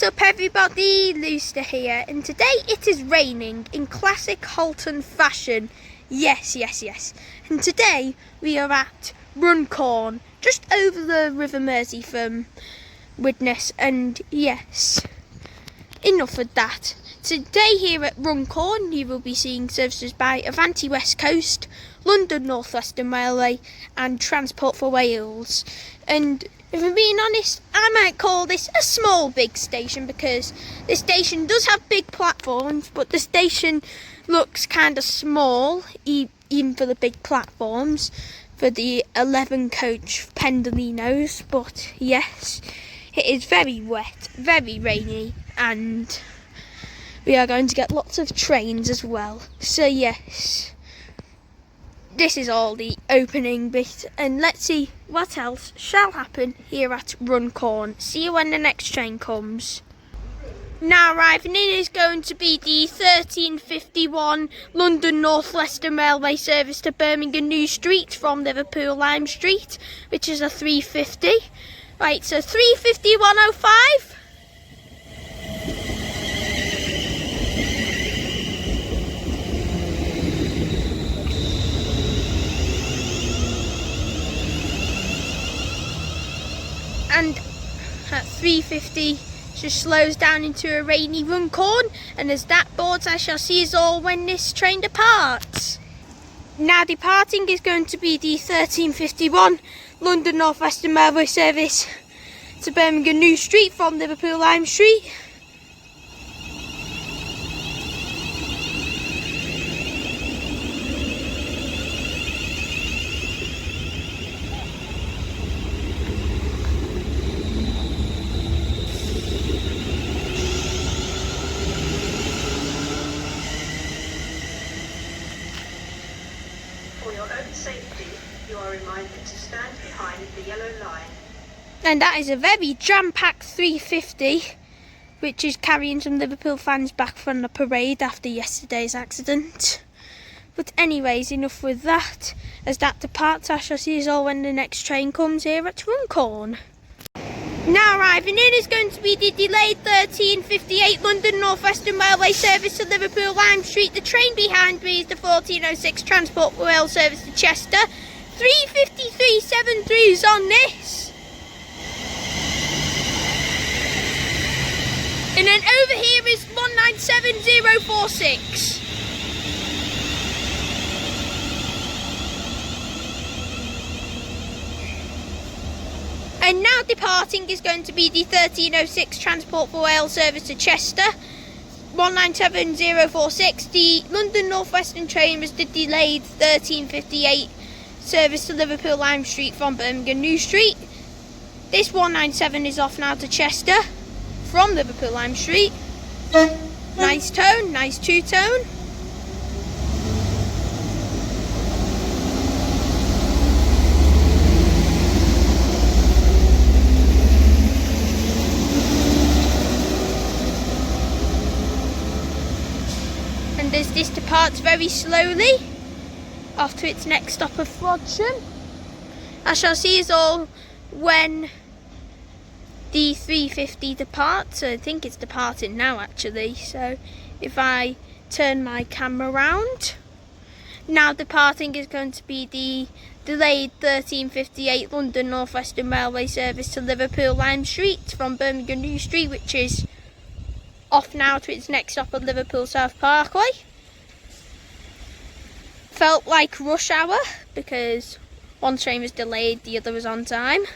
What up everybody, Luster here, and today it is raining in classic Halton fashion. Yes. And today we are at Runcorn, just over the River Mersey from Widnes, and yes, enough of that. Today here at Runcorn you will be seeing services by Avanti West Coast, London Northwestern Railway and Transport for Wales. And if I'm being honest, I might call this a small big station because the station does have big platforms, but the station looks kind of small, even for the big platforms, for the 11 coach Pendolinos. But yes, it is very wet, very rainy, and we are going to get lots of trains as well. So yes, this is all the opening bit, and let's see what else shall happen here at Runcorn. See you when the next train comes. Now arriving in is going to be the 1351 London Northwestern Railway service to Birmingham New Street from Liverpool Lime Street, which is a 350. Right, so 350-105. And at 350 just slows down into a rainy Runcorn, and as that boards I shall see us all when this train departs. Now departing is going to be the 1351 London Northwestern Railway service to Birmingham New Street from Liverpool Lime Street. For your own safety, you are reminded to stand behind the yellow line. And that is a very jam-packed 350, which is carrying some Liverpool fans back from the parade after yesterday's accident. But anyways, enough with that. As that departs, I shall see us all when the next train comes here at Runcorn. Now arriving in is going to be the delayed 1358 London Northwestern Railway service to Liverpool Lime Street. The train behind me is the 1406 Transport for Wales service to Chester. 353.73 is on this. And then over here is 197046. And now departing is going to be the 1306 Transport for Wales service to Chester, 197046. The London Northwestern train was the delayed 1358 service to Liverpool Lime Street from Birmingham New Street. This 197 is off now to Chester from Liverpool Lime Street. Nice tone, nice two-tone. And as this departs very slowly off to its next stop of Frodsham, I shall see us all when the 350 departs. I think it's departing now actually, so if I turn my camera round. Now departing is going to be the delayed 1358 London Northwestern Railway service to Liverpool Lime Street from Birmingham New Street, which is off now to its next stop at Liverpool South Parkway. Felt like rush hour because one train was delayed, the other was on time.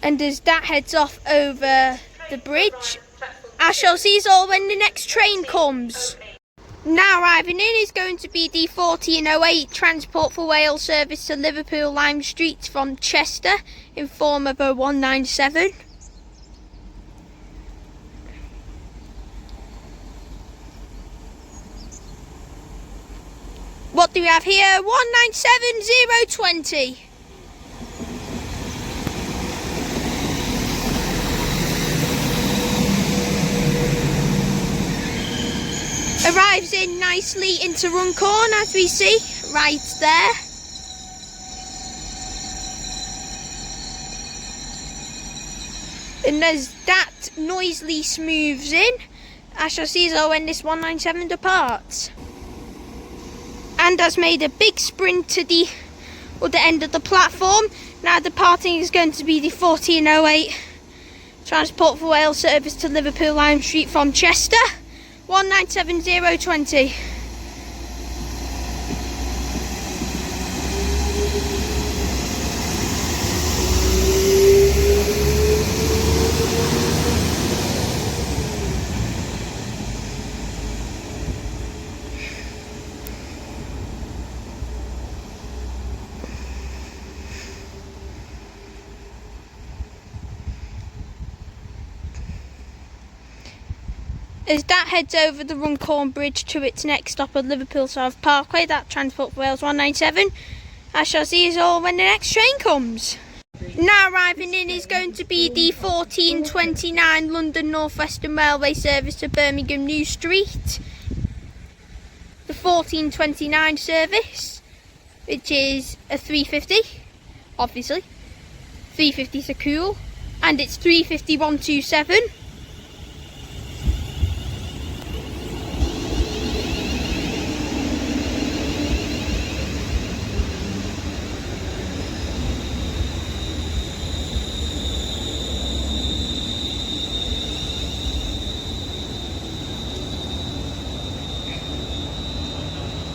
And as that heads off over the bridge, I shall see us all when the next train comes. Now arriving in is going to be the 1408 Transport for Wales service to Liverpool Lime Street from Chester in form of a 197. What do we have here? 197020. Arrives in nicely into Runcorn, as we see right there. And as that noisily smooths in, I shall see us all when this 197 departs. And has made a big sprint to the other end of the platform. Now departing is going to be the 1408 Transport for Wales service to Liverpool Lime Street from Chester, 197020. As that heads over the Runcorn Bridge to its next stop at Liverpool South Parkway, that Transport for Wales 197, I shall see us all when the next train comes. Now arriving in is going to be the 1429 London Northwestern Railway service to Birmingham New Street. The 1429 service, which is a 350, obviously. 350s are cool, and it's 350-127.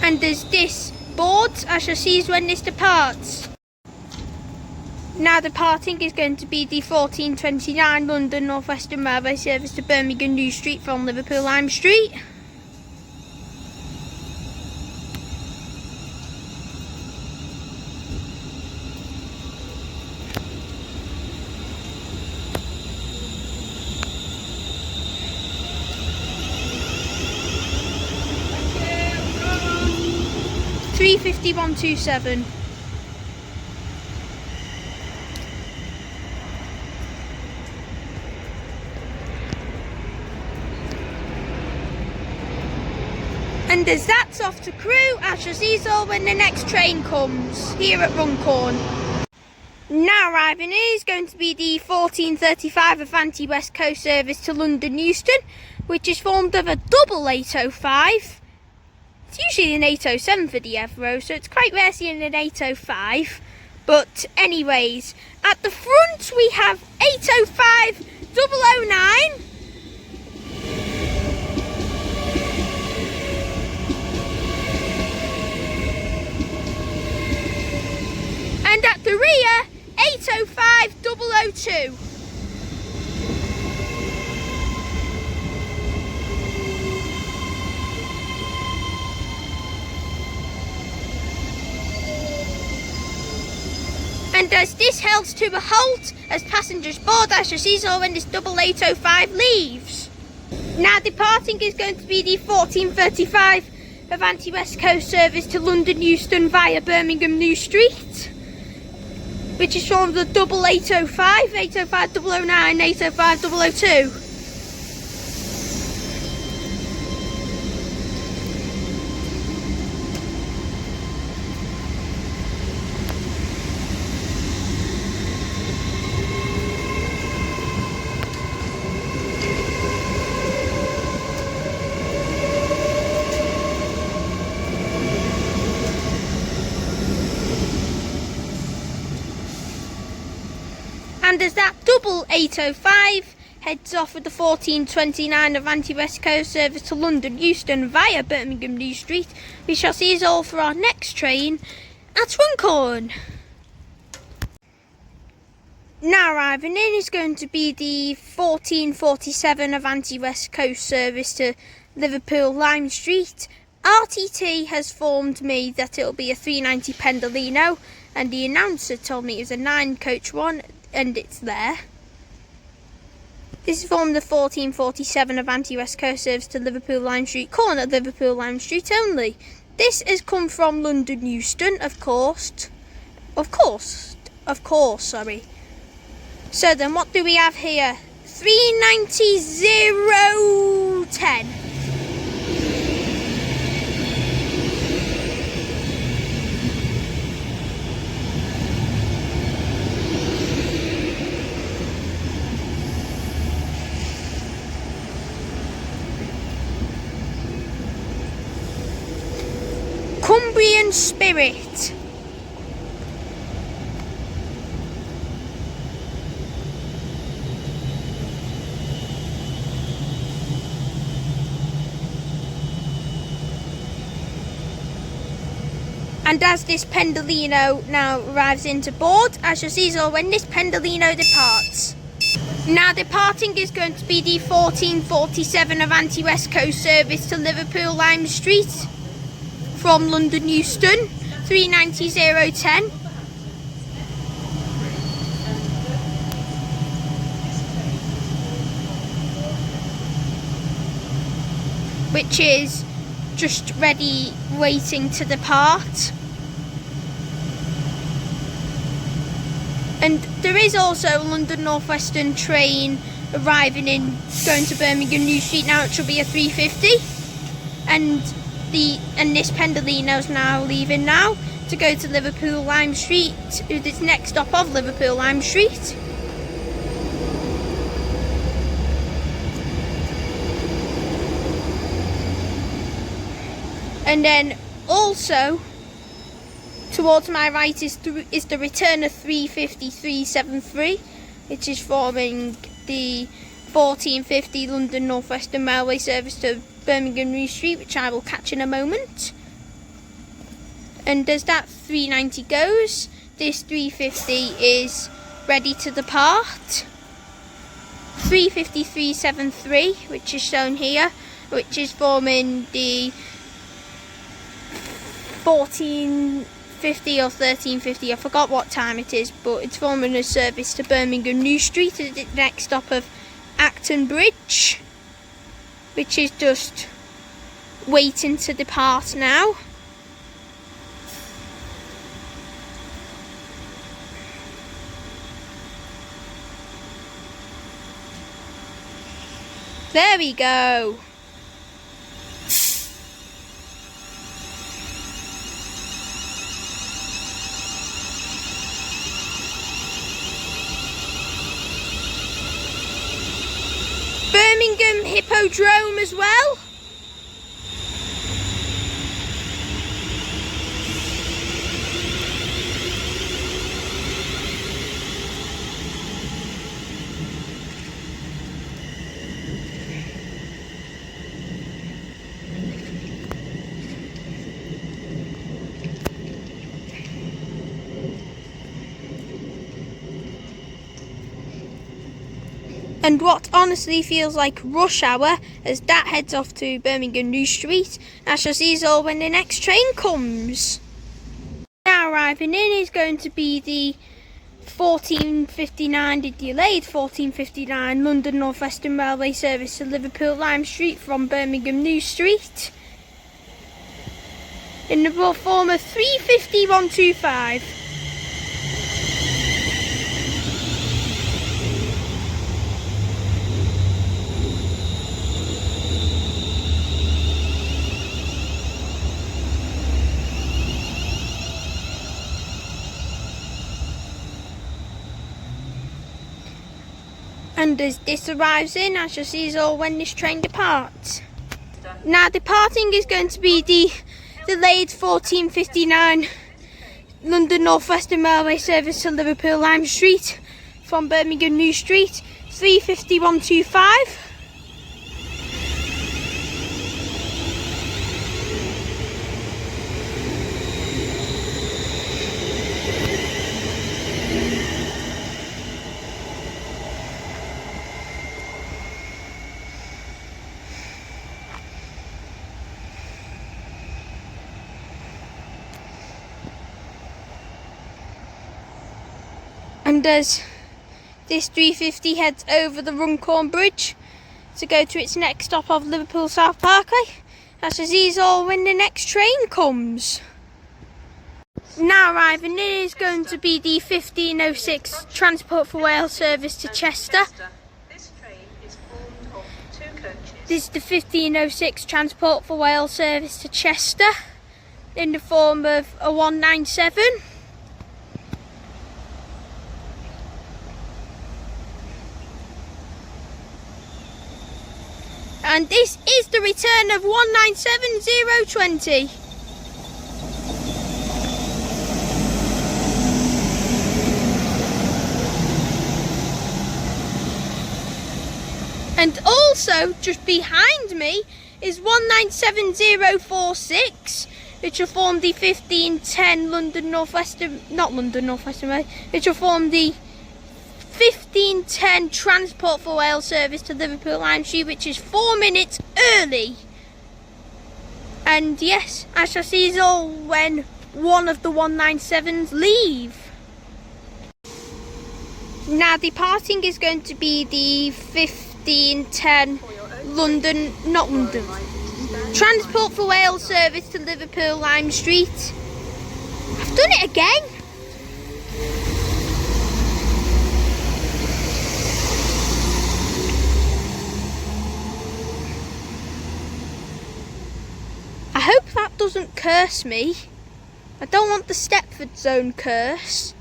And there's this board, I shall see when this departs. Now departing is going to be the 1429 London Northwestern Railway service to Birmingham New Street from Liverpool Lime Street. $350-127. And as that's off to crew, I shall see you all when the next train comes here at Runcorn. Now arriving is going to be the 1435 Avanti West Coast service to London Euston, which is formed of a double 805. It's usually an 807 for the Evro, so it's quite rare seeing an 805. But anyways, at the front we have 805 009. And at the rear, 805 002. And as this halts to a halt, as passengers board, I shall see so when this double 805 leaves. Now departing is going to be the 1435 Avanti West Coast service to London Euston via Birmingham New Street, which is from the double 805, 805 009, 805 002. And as that double 805 heads off with the 1429 Avanti West Coast service to London Euston via Birmingham New Street, we shall see us all for our next train at Runcorn. Now arriving in is going to be the 1447 Avanti West Coast service to Liverpool Lime Street. RTT has informed me that it'll be a 390 Pendolino, and the announcer told me it was a 9-coach one, and it's there. This is from the 1447 Avanti West Coast service to Liverpool Lime Street, calling at Liverpool Lime Street only. This has come from London Euston, of course, sorry. So then what do we have here? 390-010. Cumbrian Spirit. And as this Pendolino now arrives into board, I shall see so when this Pendolino departs. Now departing is going to be the 1447 Avanti West Coast service to Liverpool Lime Street from London Euston, 390.010. Which is just ready, waiting to depart. And there is also a London Northwestern train arriving in, going to Birmingham New Street now. It should be a 3:50, and this Pendolino's now leaving now to go to Liverpool Lime Street, its next stop of Liverpool Lime Street. And then also towards my right is the return of 35373, which is forming the 1450 London Northwestern Railway service to Birmingham New Street, which I will catch in a moment. And as that 390 goes, this 350 is ready to depart. 35373, which is shown here, which is forming the 1450 or 1350, I forgot what time it is, but it's forming a service to Birmingham New Street at the next stop of Acton Bridge, which is just waiting to depart now. There we go. Birmingham Hippodrome as well. And what honestly feels like rush hour as that heads off to Birmingham New Street. I shall see us all when the next train comes. Now arriving in is going to be the 1459, the delayed 1459 London Northwestern Railway service to Liverpool Lime Street from Birmingham New Street, in the form of 350-125. And as this arrives in, I shall see us all when this train departs. Now departing is going to be the delayed 1459 London Northwestern Railway service to Liverpool Lime Street from Birmingham New Street, 350-125. And as this 350 heads over the Runcorn Bridge to go to its next stop of Liverpool South Parkway, I shall see us all when the next train comes. Now arriving in is going to be the 1506 Transport for Wales service to Chester. This train is formed of 2 coaches. This is the 1506 Transport for Wales service to Chester in the form of a 197. And this is the return of 197020. And also, just behind me is 197046, which will form the 1510 which will form the 1510 Transport for Wales service to Liverpool Lime Street, which is 4 minutes early. And yes, I shall see you all when one of the 197s leave. Now departing is going to be the 1510 Transport for Wales service to Liverpool Lime Street. I've done it again. I hope that doesn't curse me. I don't want the Stepford Zone curse.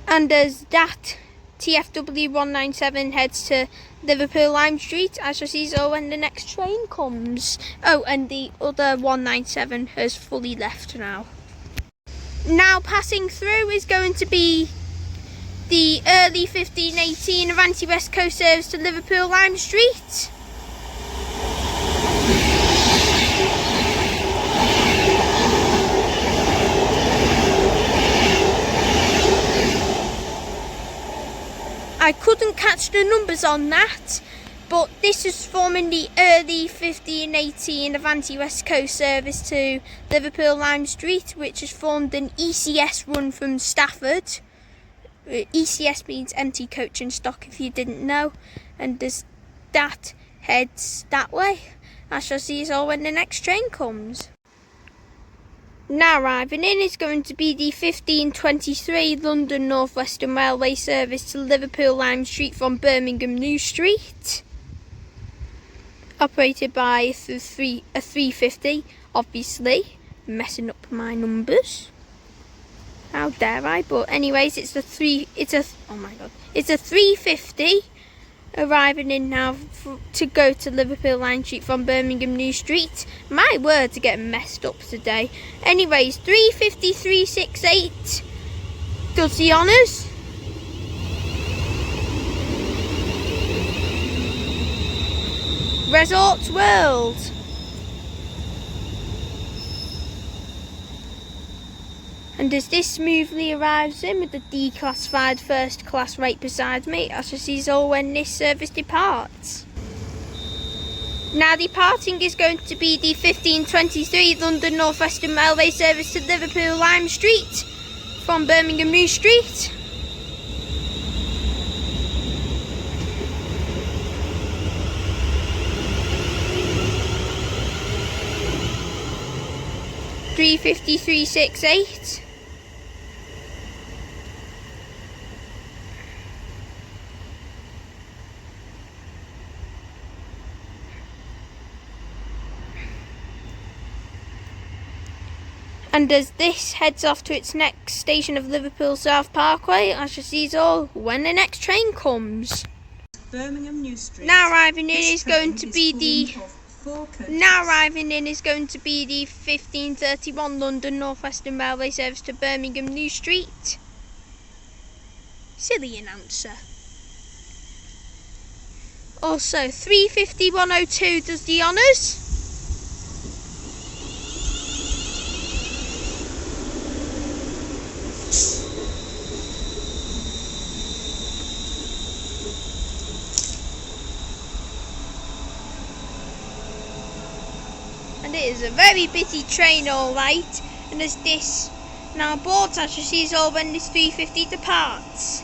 And as that TFW 197 heads to Liverpool Lime Street, I shall see you all when the next train comes. Oh, and the other 197 has fully left now. Now passing through is going to be the early 1518 Avanti West Coast service to Liverpool Lime Street. I couldn't catch the numbers on that, but this is forming the early 1518 Avanti West Coast service to Liverpool Lime Street, which has formed an ECS run from Stafford. ECS means empty coach and stock, if you didn't know, and as that heads that way, I shall see you all when the next train comes. Now arriving in is going to be the 1523 London Northwestern Railway service to Liverpool Lime Street from Birmingham New Street, operated by a 350, obviously messing up my numbers. How dare I? But anyways, it's a 350 arriving in now to go to Liverpool Lime Street from Birmingham New Street. My words are getting messed up today. Anyways, 35368 does the honours. Resorts World. And as this smoothly arrives in with the declassified first class right beside me, I shall see you all when this service departs. Now departing is going to be the 1523 London Northwestern Railway service to Liverpool Lime Street from Birmingham New Street. $353.68. And as this heads off to its next station of Liverpool South Parkway, I shall see you all when the next train comes. Birmingham New Street. Now arriving in is going to be the 1531 London Northwestern Railway service to Birmingham New Street. Silly announcer. Also 35102 does the honours. And it is a very busy train, alright. And as this now boards, I shall see you all when this 350 departs.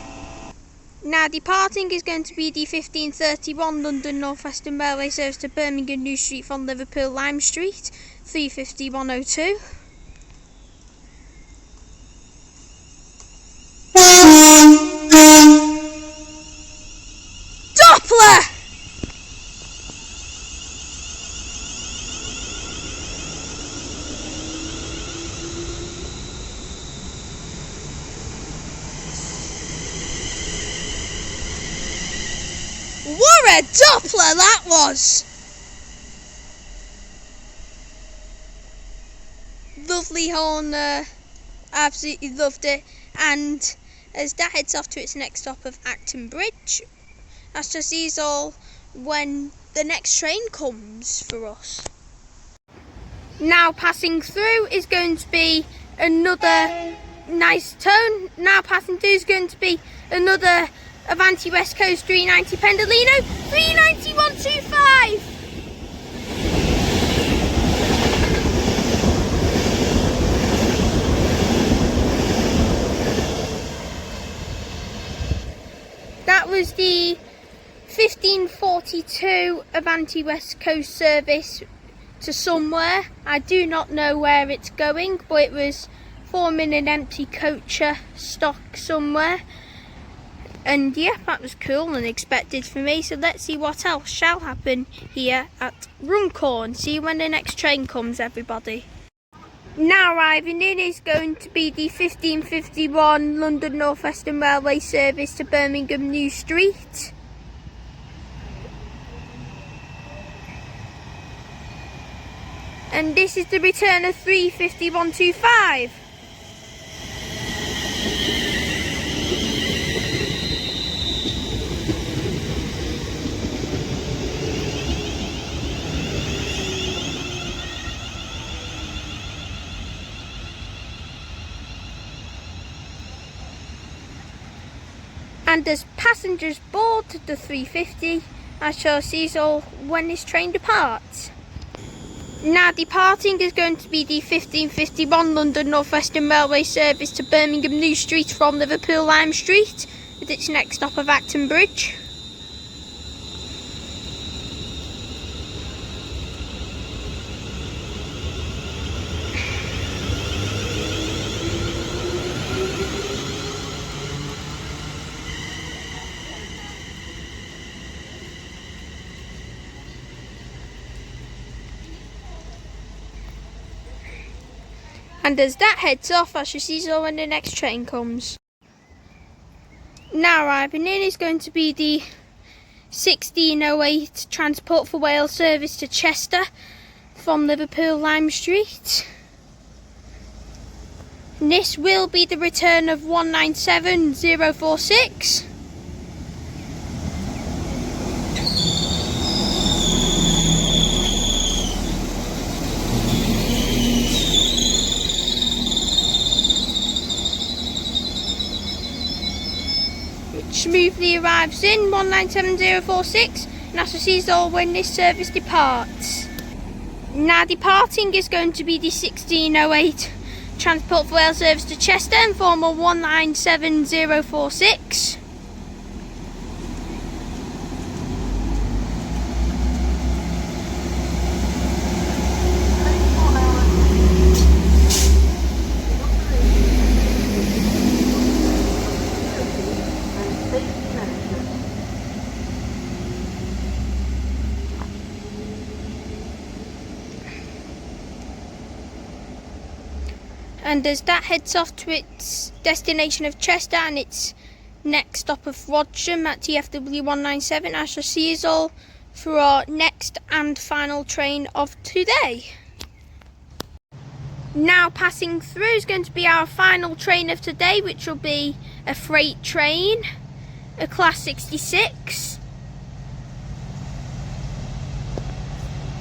Now departing is going to be the 1531 London Northwestern Railway service to Birmingham New Street from Liverpool Lime Street, 35102. Doppler! What a Doppler that was! lovely horn there. Absolutely loved it. And as that heads off to its next stop of Acton Bridge, that's just these all when the next train comes for us. Now passing through is going to be another nice tone. Now passing through is going to be another Avanti West Coast 390 Pendolino, 39125. That was the 1542 Avanti West Coast service to somewhere. I do not know where it's going, but it was forming an empty coacher stock somewhere. And yeah, that was cool and expected for me. So let's see what else shall happen here at Runcorn. See you when the next train comes, everybody. Now arriving in is going to be the 1551 London Northwestern Railway service to Birmingham New Street. And this is the return of 35125. And as passengers board the 350, I shall see you all when this train departs. Now departing is going to be the 1551 London Northwestern Railway service to Birmingham New Street from Liverpool Lime Street, with its next stop of Acton Bridge. And as that heads off, I shall see you all when the next train comes. Now arriving in is going to be the 1608 Transport for Wales service to Chester from Liverpool Lime Street. And this will be the return of 197046. Smoothly arrives in 197046, and I shall see you all when this service departs. Now departing is going to be the 1608 Transport for Wales service to Chester and former 197046. And as that heads off to its destination of Chester and its next stop of Rodsham at TFW 197, I shall see you all for our next and final train of today. Now passing through is going to be our final train of today, which will be a freight train, a Class 66,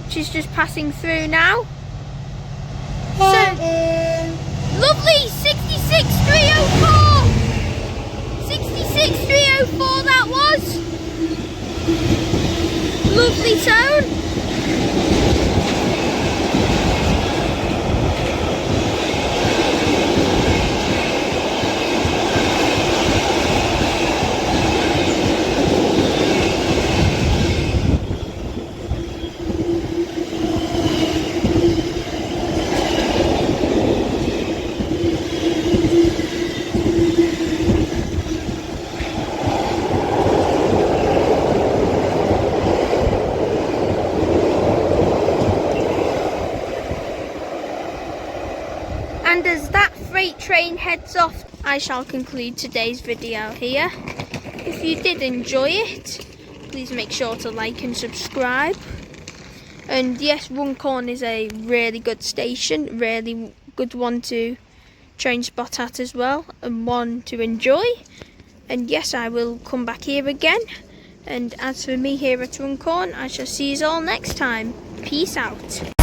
which is just passing through now. So, lovely, 66304! 66304 that was! Lovely tone! And as that freight train heads off, I shall conclude today's video here. If you did enjoy it, please make sure to like and subscribe. And yes, Runcorn is a really good station, really good one to Trainspott at as well, and one to enjoy. And yes, I will come back here again. And as for me here at Runcorn, I shall see you all next time. Peace out.